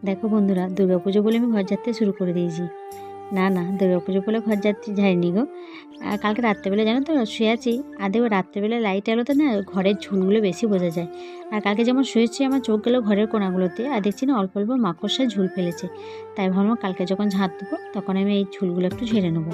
দেখো বন্ধুরা, দুর্গাপুজো বলে আমি ঘর ঝাড়তে শুরু করে দিয়েছি। না, দুর্গাপুজো বলে ঘর ঝাড়িনি গো। কালকে রাত্রেবেলা জানো তো শুয়ে আছি, আর দেখো রাত্রেবেলা লাইট আলোতে না ঘরের ঝুলগুলো বেশি বোঝা যায়। আর কালকে যেমন শুয়েছি আমার চোখ গেলো ঘরের কোনাগুলোতে, আর দেখছি না অল্প অল্প মাকড়সায় ঝুল ফেলেছে। তাই ভাবলাম কালকে যখন ঝাড় দেবো তখন আমি এই ঝুলগুলো একটু ঝেড়ে নেবো।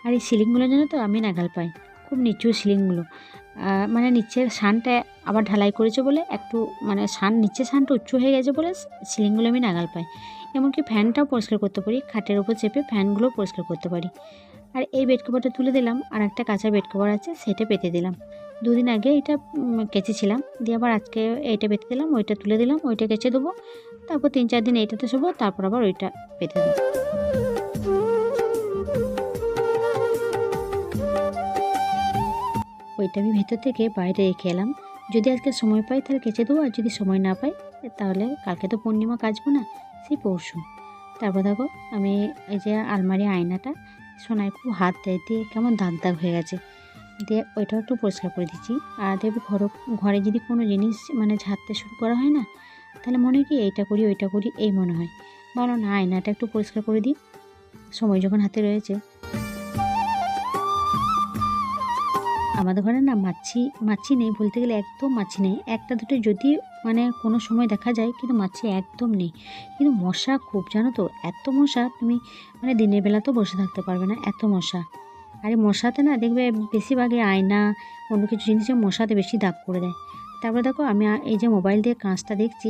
আর এই সিলিংগুলো জানো তো আমি নাগাল পাই, খুব নিচু সিলিংগুলো। মানে নিচের শানটা আবার ঢালাই করেছে বলে একটু মানে নিচের শানটা উঁচু হয়ে গেছে বলে সিলিংগুলো আমি নাগাল পাই। এমনকি ফ্যানটাও পরিষ্কার করতে পারি, খাটের ওপর চেপে ফ্যানগুলো পরিষ্কার করতে পারি। আর এই বেড কভারটা তুলে দিলাম, আর একটা কাঁচা বেড কভার আছে সেটা পেতে দিলাম। দুদিন আগে এটা কেচেছিলাম, দিয়ে আবার আজকে এইটা পেতে দিলাম, ওইটা তুলে দিলাম, ওইটা কেচে দেবো। তারপর 3-4 দিন এইটাতে শোবো, তারপর আবার ওইটা পেতে দেবো। ওইটা আমি ভেতর থেকে বাইরে রেখে এলাম। যদি আজকে সময় পাই তাহলে কেচে দেবো, আর যদি সময় না পাই তাহলে কালকে তো পূর্ণিমা কাচবো না, সেই পরশু। তারপর দেখো আমি এই যে আলমারি আয়নাটা সোনায় খুব হাত দিয়ে কেমন দাগ দাগ হয়ে গেছে, দিয়ে ওইটাও একটু পরিষ্কার করে দিচ্ছি। আর দেখবো ঘরে যদি কোনো জিনিস মানে ঝাড়তে শুরু করা হয় না, তাহলে মনে হয় কি এইটা করি ওইটা করি এই মনে হয়। বলো না, আয়নাটা একটু পরিষ্কার করে দিই, সময় যখন হাতে রয়েছে। আমাদের ঘরে না মাছি নেই বলতে গেলে, একদম মাছি নেই। একটা দুটো যদি মানে কোনো সময় দেখা যায়, কিন্তু মাছি একদম নেই। কিন্তু মশা খুব, জানো তো, এত মশা তুমি মানে দিনের বেলা তো বসে থাকতে পারবে না, এত মশা। আর এই মশাতে না দেখবে বেশিরভাগই আয়না অন্য কিছু জিনিসে মশাতে বেশি দাগ করে দেয়। তারপরে দেখো আমি এই যে মোবাইল দিয়ে কাঁচটা দেখছি,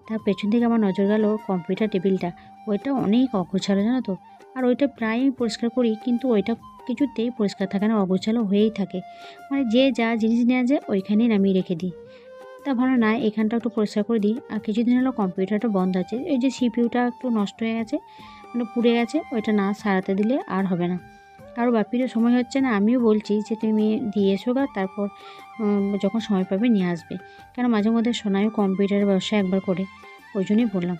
তার পেছন থেকে আমার নজর গেল কম্পিউটার টেবিলটা। ওইটা অনেক অগোছালো জানো তো। আর ওইটা প্রায়ই পরিষ্কার করি, কিন্তু ওইটা কিছুতেই পরিষ্কার থাকে না, অগোছালো হয়েই থাকে। মানে যে যা জিনিস নেওয়া যায় ওইখানেই নামিয়ে রেখে দিই। তা ভালো না, এখানটা একটু পরিষ্কার করে দিই। আর কিছুদিন হলো কম্পিউটারটা বন্ধ আছে, এই যে সিপিইউটা একটু নষ্ট হয়ে গেছে, মানে পুড়ে গেছে, ওইটা না সারাতে দিলে আর হবে না। কারো বাপিরও সময় হচ্ছে না, আমিও বলছি যে তুমি দিয়ে এসো গা, তারপর যখন সময় পাবে নিয়ে আসবে। কেন মাঝে মধ্যে সোনাইও কম্পিউটারের ব্যবসা একবার করে, ওই জন্যই বললাম।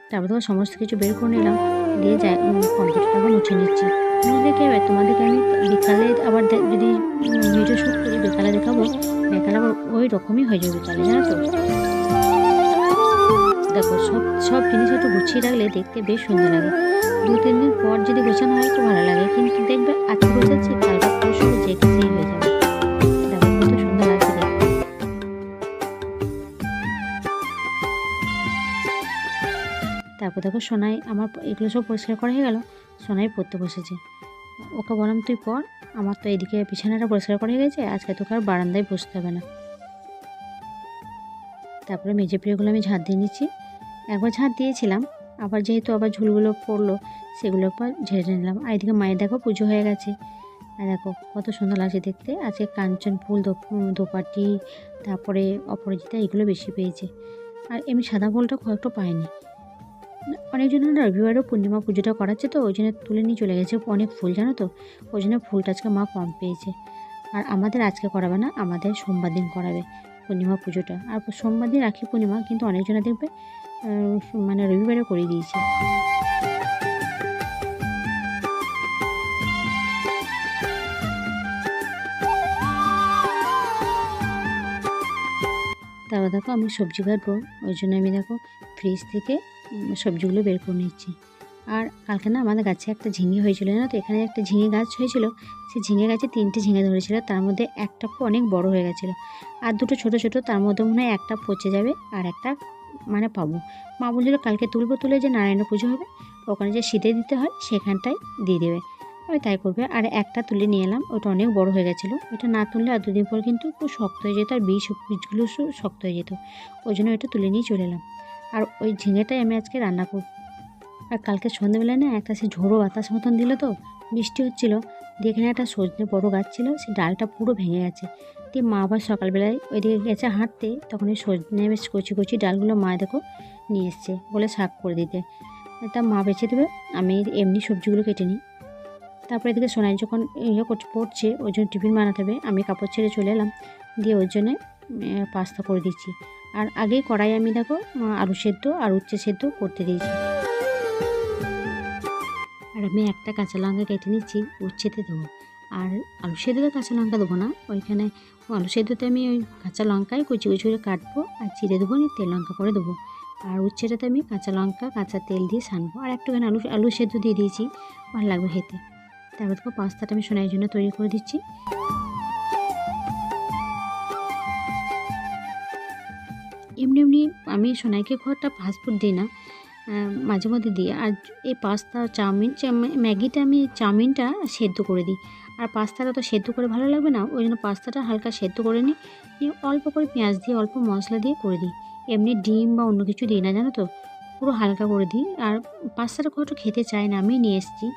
তারপর তো সমস্ত কিছু বের করে নিলাম, দিয়ে যাই কম্পিউটারটা আবার মুছে নিচ্ছি। দেখে তোমাদেরকে আমি বিকালে আবার যদি ভিডিও শ্যুট করি বিকালে দেখাবো, বিকালে আবার ওই রকমই হয়ে যাবে বিকালে, জানো তো। দেখো সব জিনিস একটু গুছিয়ে রাখলে দেখতে বেশ সুন্দর লাগে। 2-3 দিন পর যদি গোছানো হয় খুব ভালো লাগে, কিন্তু দেখবে আজকে গোছাচ্ছি কালকে পরশু যে কিছুই হয়ে যাবে। দেখো কত সুন্দর লাগছে দেখতে। তারপর দেখো সোনাই আমার এগুলো সব পরিষ্কার করা হয়ে গেল, সোনাই পড়তে বসেছে। ওকে বললাম তুই পড়, আমার তো এদিকে বিছানাটা পরিষ্কার করা হয়ে গেছে, আজকে তোকে আর বারান্দায় বসতে হবে না। তারপরে মেঝে পিঁড়েগুলো আমি ঝাঁট দিয়ে নিচ্ছি। একবার ঝাঁট দিয়েছিলাম, আবার যেহেতু আবার ঝুলগুলো পড়লো সেগুলো একবার ঝেড়ে নিলাম। আর এদিকে মায়ের দেখো পুজো হয়ে গেছে, আর দেখো কত সুন্দর লাগছে দেখতে। আজকে কাঞ্চন ফুল, দোপাটি, তারপরে অপরাজিতা এগুলো বেশি পেয়েছে। আর এমনি সাদা ফুলটা খুব একটা পাইনি। অনেকজন রবিবারও পূর্ণিমা পুজোটা করাচ্ছে, তো ওই জন্য তুলে নিয়ে চলে গেছে অনেক ফুল, জানো তো। ওই জন্য ফুলটা আজকে মা কম পেয়েছে। আর আমাদের আজকে করাবে না, আমাদের সোমবার দিন করাবে পূর্ণিমা পুজোটা। আর সোমবার দিন রাখি পূর্ণিমা, কিন্তু অনেকজনে দেখবে মানে রবিবারে করে দিয়েছে। তারপর দেখো আমি সবজি কাটবো, ওই জন্য আমি দেখো ফ্রিজ থেকে সবজিগুলো বের করে নিচ্ছি। আর কালকে না আমাদের গাছে একটা ঝিঙে হয়েছিল, জানো তো। এখানে একটা ঝিঙে গাছ হয়েছিল, সেই ঝিঙে গাছে 3টে ঝিঙে ধরেছিল, তার মধ্যে একটা অনেক বড় হয়ে গেছিলো, আর 2টো ছোটো ছোটো, তার মধ্যে মনে হয় একটা পচে যাবে আর একটা মানে পাবো। মা বলছিল কালকে তুলে যে নারায়ণ পুজো হবে ওখানে যে শীতে দিতে হয় সেখানটায় দিয়ে দেবে, ওই তাই করবে। আর একটা তুলে নিয়ে এলাম, ওটা অনেক বড় হয়ে গেছিলো, ওটা না তুললে আর 2 দিন পর কিন্তু খুব শক্ত হয়ে যেত, আর বীজগুলো শক্ত হয়ে যেত, ওই জন্য ওইটা তুলে নিয়ে চলে এলাম। আর ওই ঝিঙেটাই আমি আজকে রান্না করব। আর কালকে সন্ধ্যেবেলায় না একটা সে ঝোড়ো বাতাস মতন দিল, তো বৃষ্টি হচ্ছিলো, দিয়ে এখানে একটা সজনে বড়ো গাছ ছিল, সেই ডালটা পুরো ভেঙে গেছে। দিয়ে মা আবার সকালবেলায় ওইদিকে গেছে হাঁটতে, তখন ওই সজনে বেশ কচি কচি ডালগুলো মা দেখো নিয়ে এসছে বলে শাক করে দিতে। তা মা বেছে দেবে, আমি এমনি সবজিগুলো কেটে নিই। তারপরে এদিকে সোনাই যখন পড়ছে ওই জন্য টিফিন বানাতে হবে, আমি কাপড় ছেড়ে চলে এলাম, দিয়ে ওই জন্যে পাস্তা করে দিচ্ছি। আর আগেই কড়াই আমি দেখো আলু সেদ্ধ আর উচ্ছে সেদ্ধ করতে দিয়েছি। আর আমি একটা কাঁচা লঙ্কা কেটে নিচ্ছি উচ্ছেতে দেবো। আর আলু সেদ্ধতে কাঁচা লঙ্কা দেবো না, ওইখানে আলু সেদ্ধতে আমি ওই কাঁচা লঙ্কায় কুচি কুচি করে কাটবো আর চিড়ে দেবো, নিয়ে তেল লঙ্কা করে দেবো। আর উচ্ছেটাতে আমি কাঁচা লঙ্কা কাঁচা তেল দিয়ে ছানবো, আর একটুখানি আলু সেদ্ধ দিয়ে দিয়েছি, ভালো লাগবে খেতে। তারপর দেখো পাস্তাটা আমি সোনাইয়ের জন্য তৈরি করে দিচ্ছি। এমনি এমনি আমি সোনাইকে খুব একটা ফাস্টফুড দিই না, মাঝে মধ্যে দিই। আর এই পাস্তা চাউমিন ম্যাগিটা আমি চাউমিনটা সেদ্ধ করে দিই, আর পাস্তাটা তো সেদ্ধ করে ভালো লাগবে না, ওই জন্য পাস্তাটা হালকা সেদ্ধ করে নিই, অল্প করে পেঁয়াজ দিয়ে অল্প মশলা দিয়ে করে দিই। এমনি ডিম বা অন্য কিছু দিই না, জানো তো, পুরো হালকা করে দিই। আর পাস্তাটা খুব একটু খেতে চায় না, আমি নিয়ে এসেছি।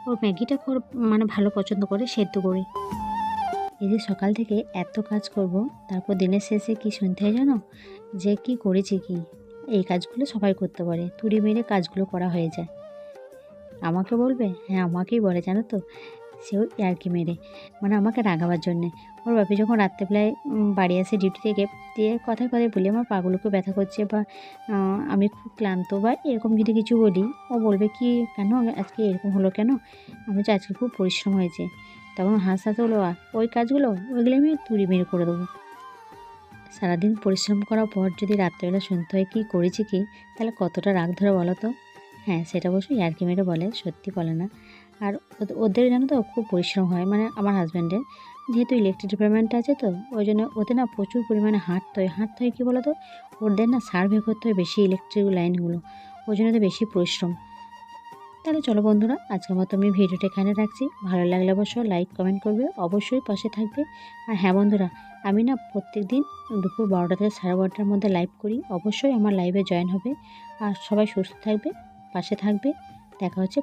ওর ম্যাগিটা খুব মানে ভালো পছন্দ করে সেদ্ধ করে। এই যে সকাল থেকে এত কাজ করব, তারপর দিনের শেষে কি শুনতে হয় জানো, যে কি করেছি কি। এই কাজগুলো সবাই করতে পারে, তুড়ি মেরে কাজগুলো করা হয়ে যায়। আমাকে বলবে, হ্যাঁ আমাকেই বলে জানো তো, সেও ইয়ার্কি মেরে, মানে আমাকে রাগাবার জন্যে। ওর বাপি যখন রাত্রেবেলায় বাড়ি আসে ডিউটি থেকে, দিয়ে কথায় কথায় বলি আমার পাগুলোকে ব্যথা করছে, বা আমি খুব ক্লান্ত, বা এরকম যদি কিছু বলি, ও বলবে কি কেন আজকে এরকম হলো কেন, আমি বলছি আজকে খুব পরিশ্রম হয়েছে। তখন হাসতে হলো, ওই কাজগুলো ওইগুলো আমি তুড়ি মেরে করে দেবো। সারাদিন পরিশ্রম করার পর যদি রাত্রেবেলা শুনতে হয় কী করেছি কি, তাহলে কতটা রাগ ধরে বলো তো। হ্যাঁ, সেটা অবশ্যই ইয়ার্কি মেরে বলে, সত্যি বলে না। আর ওদের জানো তো খুব পরিশ্রম হয়, মানে আমার হাজব্যান্ডের যেহেতু ইলেকট্রিক ডিপার্টমেন্ট আছে, তো ওই জন্য ওদের না প্রচুর পরিমাণে হাঁটতে হয় কী বলো তো, ওদের না সার্ভে করতে হয় বেশি ইলেকট্রিক লাইনগুলো, ওই জন্য তো বেশি পরিশ্রম। তাহলে চলো বন্ধুরা, আজকের মতো আমি ভিডিওটা এখানে রাখছি। ভালো লাগলে অবশ্যই লাইক কমেন্ট করবে, অবশ্যই পাশে থাকবে। আর হ্যাঁ বন্ধুরা, আমি না প্রত্যেক দিন দুপুর 12টা থেকে 12:30টার মধ্যে লাইভ করি, অবশ্যই আমার লাইভে জয়েন হবে। আর সবাই সুস্থ থাকবে, পাশে থাকবে। দেখা হচ্ছে